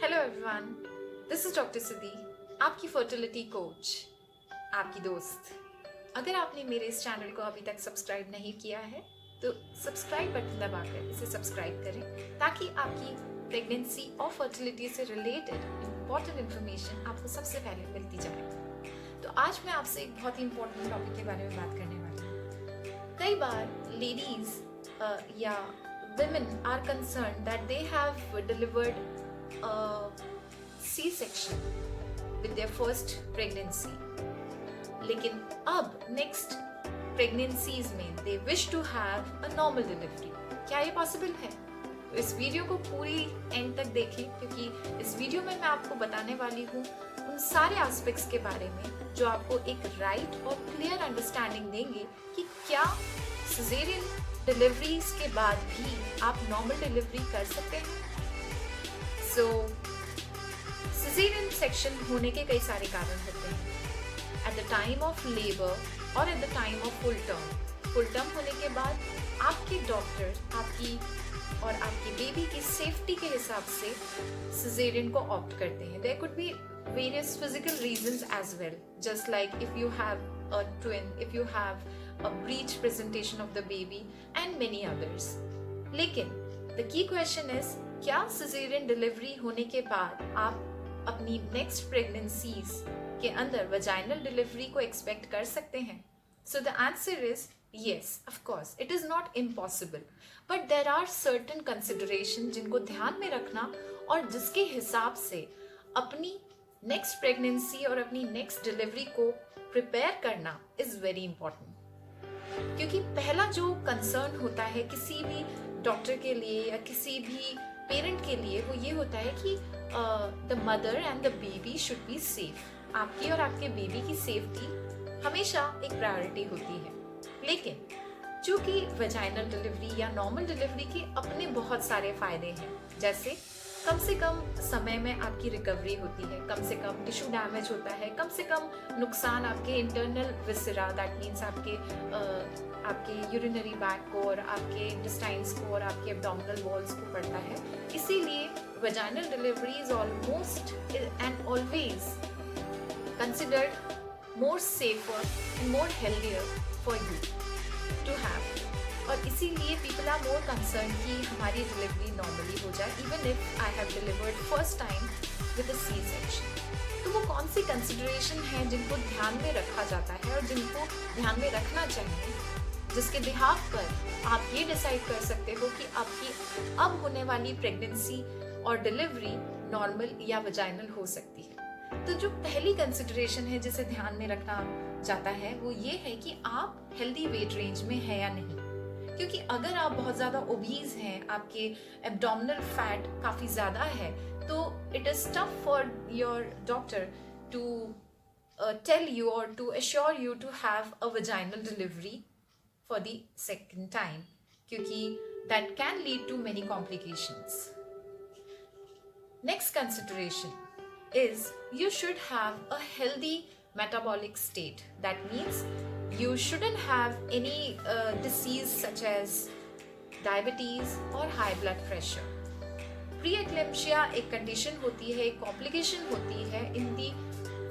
Hello everyone, this is doctor Siddhi, आपकी fertility coach, आपकी दोस्त। अगर आपने मेरे इस चैनल को अभी तक सब्सक्राइब नहीं किया है तो सब्सक्राइब बटन दबाकर इसे सब्सक्राइब करें ताकि आपकी प्रेगनेंसी और फर्टिलिटी से रिलेटेड इम्पॉर्टेंट इन्फॉर्मेशन आपको सबसे पहले मिलती जाए। तो आज मैं आपसे एक बहुत ही इम्पोर्टेंट टॉपिक के बारे में बात करने वाली हूँ। कई बार लेडीज या women are concerned that they have delivered a C-section with their first pregnancy. लेकिन अब next pregnancies में they wish to have a normal delivery. क्या ये possible है? तो इस वीडियो को पूरी एंड तक देखें क्योंकि इस वीडियो में मैं आपको बताने वाली हूँ उन सारे एस्पेक्ट्स के बारे में जो आपको एक राइट और क्लियर अंडरस्टैंडिंग देंगे कि क्या सिजेरियन डिलीवरीज के बाद भी आप नॉर्मल डिलीवरी कर सकते हैं। सो सिजेरियन सेक्शन होने के कई सारे कारण होते हैं। At the time of labour और at the time of full term होने के बाद आपके डॉक्टर आपकी और आपकी बेबी की सेफ्टी के हिसाब से सिजेरियन को ऑप्ट करते हैं। There could be various physical reasons as well, just like if you have a twin, if you have a breech presentation of the baby and many others. लेकिन the key question is, क्या cesarean delivery होने के बाद आप अपनी next pregnancies के अंदर vaginal delivery को expect कर सकते हैं? So the answer is yes, of course, it is not impossible, but there are certain considerations जिनको ध्यान में रखना और जिसके हिसाब से अपनी नेक्स्ट प्रेगनेंसी और अपनी नेक्स्ट डिलीवरी को प्रिपेयर करना इज वेरी इंपॉर्टेंट। क्योंकि पहला जो कंसर्न होता है किसी भी डॉक्टर के लिए या किसी भी पेरेंट के लिए वो ये होता है कि the mother and the baby should be safe. आपकी और आपके बेबी की सेफ्टी हमेशा एक प्रायोरिटी होती है। लेकिन चूंकि वेजाइनल डिलीवरी या नॉर्मल डिलीवरी के अपने बहुत सारे फायदे हैं, जैसे कम से कम समय में आपकी रिकवरी होती है, कम से कम टिश्यू डैमेज होता है, कम से कम नुकसान आपके इंटरनल विसरा, दैट मीन्स आपके यूरिनरी बैग को और आपके इंटेस्टाइन्स को और आपके एब्डोमिनल वॉल्स को पड़ता है। इसीलिए vaginal delivery is almost and always considered more safer and more healthier for you to have. और इसीलिए पीपल आर मोर कंसर्न कि हमारी डिलीवरी नॉर्मली हो जाए even if I have delivered first time with a C section. तो वो कौन सी consideration है जिनको ध्यान में रखा जाता है और जिनको ध्यान में रखना चाहिए, जिसके बिहाफ पर आप ये डिसाइड कर सकते हो कि आपकी अब होने वाली प्रेगनेंसी और डिलीवरी नॉर्मल या वजाइनल हो सकती है। तो जो पहली कंसिडरेशन है जिसे ध्यान में रखना जाता है वो ये है कि आप हेल्दी वेट रेंज में है या नहीं। क्योंकि अगर आप बहुत ज़्यादा ओबीज हैं, आपके एब्डोमिनल फैट काफ़ी ज़्यादा है, तो it is tough for your doctor to tell you और to assure you to have a vaginal delivery for the second time, क्योंकि that can lead to many complications. Next consideration is you should have a healthy metabolic state. That means you shouldn't have any disease such as diabetes or high blood pressure. Pre-eclampsia एक condition होती है, एक complication होती है इन the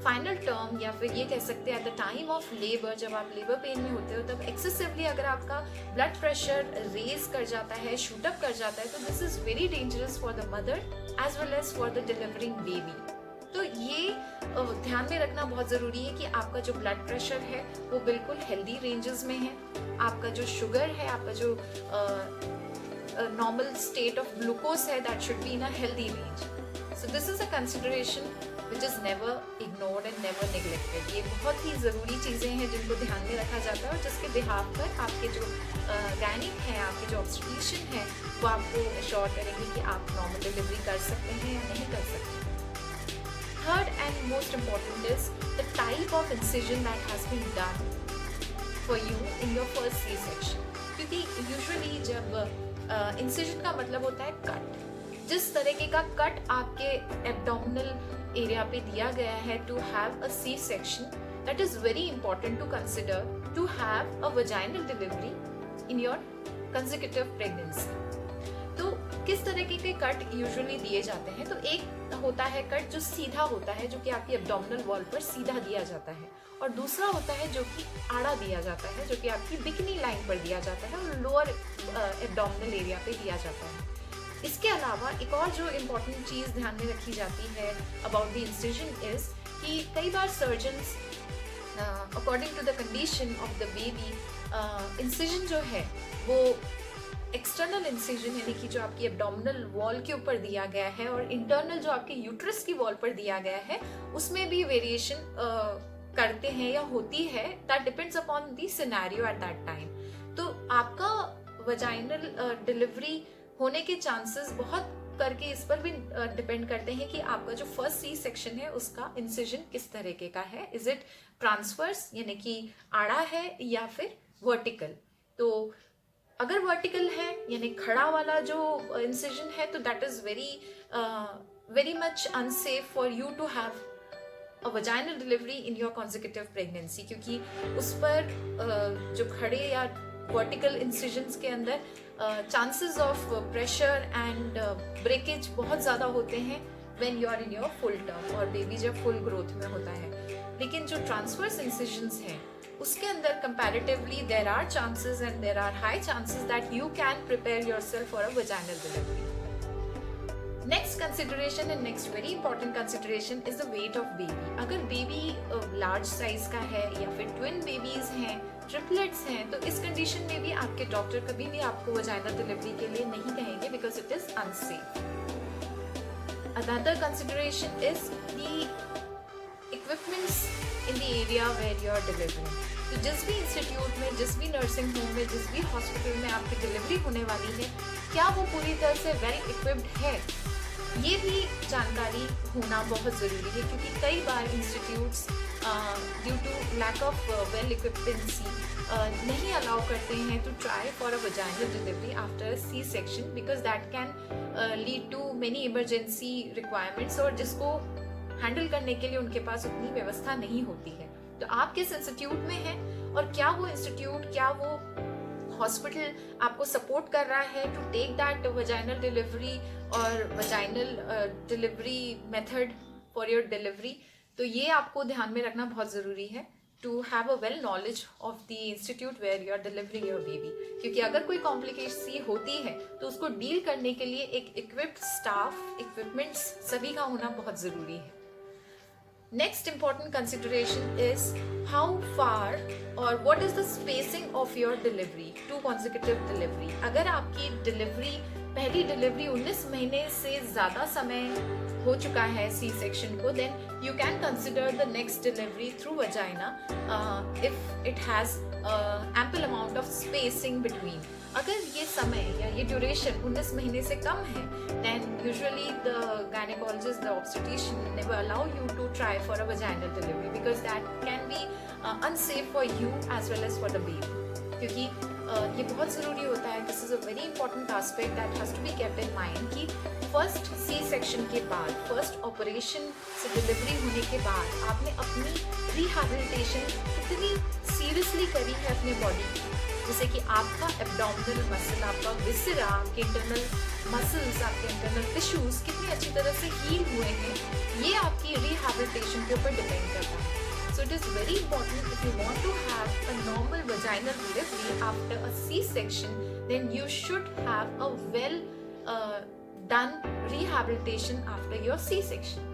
final term, या फिर ये कह सकते हैं at the time of labour. जब आप लेबर पेन में होते हो तब एक्सेसिवली अगर आपका ब्लड प्रेशर रेज कर जाता है, शूट अप कर जाता है, तो this is very dangerous for the mother as well as for the delivering baby. तो ये ध्यान में रखना बहुत ज़रूरी है कि आपका जो ब्लड प्रेशर है वो बिल्कुल हेल्दी रेंजेस में है, आपका जो शुगर है, आपका जो नॉर्मल स्टेट ऑफ ग्लूकोज है, that should be in a healthy range. So this is a consideration which is never ignored and never neglected. ये बहुत ही ज़रूरी चीज़ें हैं जिनको ध्यान में रखा जाता है और जिसके बिहाफ पर आपके जो गायनिक हैं, आपके जो ऑब्स्टेट्रिशियन है, वो आपको एश्योर करेंगे कि आप नॉर्मल डिलीवरी कर सकते हैं या नहीं कर सकते। Third and most important is the type of incision that has been done for you in your first C-section. क्योंकि usually जब incision का मतलब होता है कट, जिस तरीके का कट आपके abdominal area पे दिया गया है to have a C-section, that is very important to consider to have a vaginal delivery in your consecutive pregnancy. तो किस तरीके के कट यूजुअली दिए जाते हैं? तो एक होता है कट जो सीधा होता है, जो कि आपकी एब्डोमिनल वॉल पर सीधा दिया जाता है, और दूसरा होता है जो कि आड़ा दिया जाता है, जो कि आपकी बिकनी लाइन पर दिया जाता है और लोअर एब्डोमिनल एरिया पे दिया जाता है। इसके अलावा एक और जो इम्पोर्टेंट चीज़ ध्यान में रखी जाती है अबाउट द इंसिजन इज कि कई बार surgeons according to the condition of the baby incision जो है वो एक्सटर्नल इंसिजन यानी कि जो आपकी एब्डोमिनल वॉल के ऊपर दिया गया है और इंटरनल जो आपके यूट्रस की वॉल पर दिया गया है उसमें भी वेरिएशन करते हैं या होती है। That depends upon the scenario at that time. तो आपका वजाइनल डिलीवरी होने के चांसेस बहुत करके इस पर भी डिपेंड करते हैं कि आपका जो फर्स्ट सी सेक्शन है उसका इंसिजन किस तरीके का है। इज इट ट्रांसवर्स यानी कि आड़ा है या फिर वर्टिकल? तो अगर वर्टिकल है यानी खड़ा वाला जो इंसिजन है तो that is very much unsafe for you to have a vaginal delivery in your consecutive pregnancy, क्योंकि उस पर जो खड़े या वर्टिकल इंसिजन्स के अंदर chances of pressure and breakage बहुत ज़्यादा होते हैं when you are in your full term और बेबी जब फुल ग्रोथ में होता है। लेकिन जो ट्रांसवर्स इंसिजन्स हैं उसके अंदर comparatively there are chances and there are high chances that you can prepare yourself for a vaginal delivery. Next consideration and next very important consideration is the weight of baby. अगर baby large size का है या फिर twin babies हैं, triplets हैं, तो इस condition में भी आपके डॉक्टर कभी भी आपको वजाइनल डिलीवरी के लिए नहीं कहेंगे because it is unsafe. Another consideration is the equipments in the area where you are delivering. तो जिस भी इंस्टीट्यूट में, जिस भी नर्सिंग होम में, जिस भी हॉस्पिटल में आपकी डिलीवरी होने वाली है, क्या वो पूरी तरह से वेल इक्विप्ड है, ये भी जानकारी होना बहुत ज़रूरी है। क्योंकि कई बार institutes due to lack of well equipment नहीं अलाउ करते हैं to try for a vaginal delivery after a C section because that can lead to many emergency requirements, और जिसको हैंडल करने के लिए उनके पास उतनी व्यवस्था नहीं होती है। तो आप किस इंस्टीट्यूट में हैं और क्या वो इंस्टीट्यूट, क्या वो हॉस्पिटल आपको सपोर्ट कर रहा है to take that vaginal delivery और vaginal delivery method for your delivery, तो ये आपको ध्यान में रखना बहुत ज़रूरी है to have a well knowledge of the institute where you are delivering your baby. क्योंकि अगर कोई कॉम्प्लिकेशन होती है तो उसको डील करने के लिए एक इक्विप्ड स्टाफ, इक्विपमेंट्स सभी का होना बहुत ज़रूरी है। Next important consideration is how far or what is the spacing of your delivery, two consecutive delivery। अगर आपकी डिलीवरी, पहली डिलीवरी 19 महीने से ज़्यादा समय हो चुका है सी सेक्शन को, then you can consider the next delivery through vagina if it has ample amount of spacing between। अगर ये समय या ये ड्यूरेशन 19 महीने से कम है, then usually the gynecologist, the obstetrician never allow you to try for a vaginal delivery because that can be unsafe for you as well as for the baby। क्योंकि ये बहुत ज़रूरी होता है, this is a very important aspect that has to be kept in mind कि first C section के बाद, first operation से डिलीवरी होने के बाद आपने अपनी रिहैबिलिटेशन कितनी सीरियसली करी है अपने बॉडी की, जैसे कि आपका एब्डोमिनल मसल, आपका विसरा, आपके इंटरनल मसल्स, आपके इंटरनल टिश्यूज कितनी अच्छी तरह से हील हुए हैं, ये आपकी रिहैबिलिटेशन के ऊपर डिपेंड करता है। So it is very important if you want to have a normal vaginal delivery after a C-section, then you should have a well done rehabilitation after your C-section,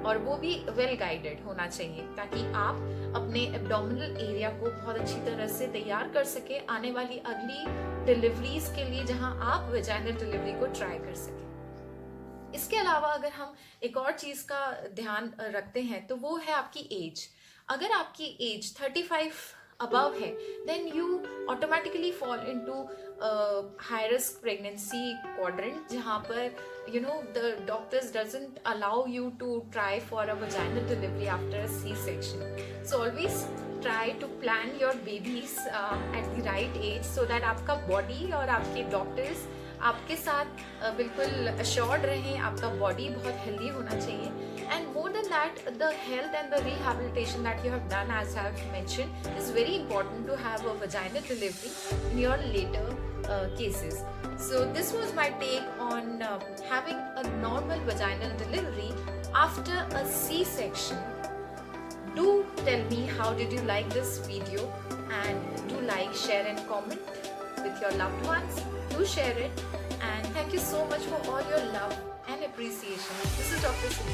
और वो भी वेल गाइडेड होना चाहिए ताकि आप अपने एब्डोमिनल एरिया को बहुत अच्छी तरह से तैयार कर सके आने वाली अगली डिलीवरीज के लिए जहां आप वेजाइनल डिलीवरी को ट्राई कर सके। इसके अलावा अगर हम एक और चीज़ का ध्यान रखते हैं तो वो है आपकी एज। अगर आपकी एज 35 above है, then you automatically fall into high risk pregnancy quadrant, जहाँ पर the doctors doesn't allow you to try for a vaginal delivery after a C-section. So always try to plan your babies at the right age so that आपका body और आपके doctors आपके साथ बिल्कुल assured रहें, आपका body बहुत healthy होना चाहिए। And more than that, the health and the rehabilitation that you have done, as I have mentioned, is very important to have a vaginal delivery in your later cases. So this was my take on having a normal vaginal delivery after a C-section. Do tell me how did you like this video, and do like, share and comment with your loved ones. Do share it, and thank you so much for all your love and appreciation. This is Dr. Sunil.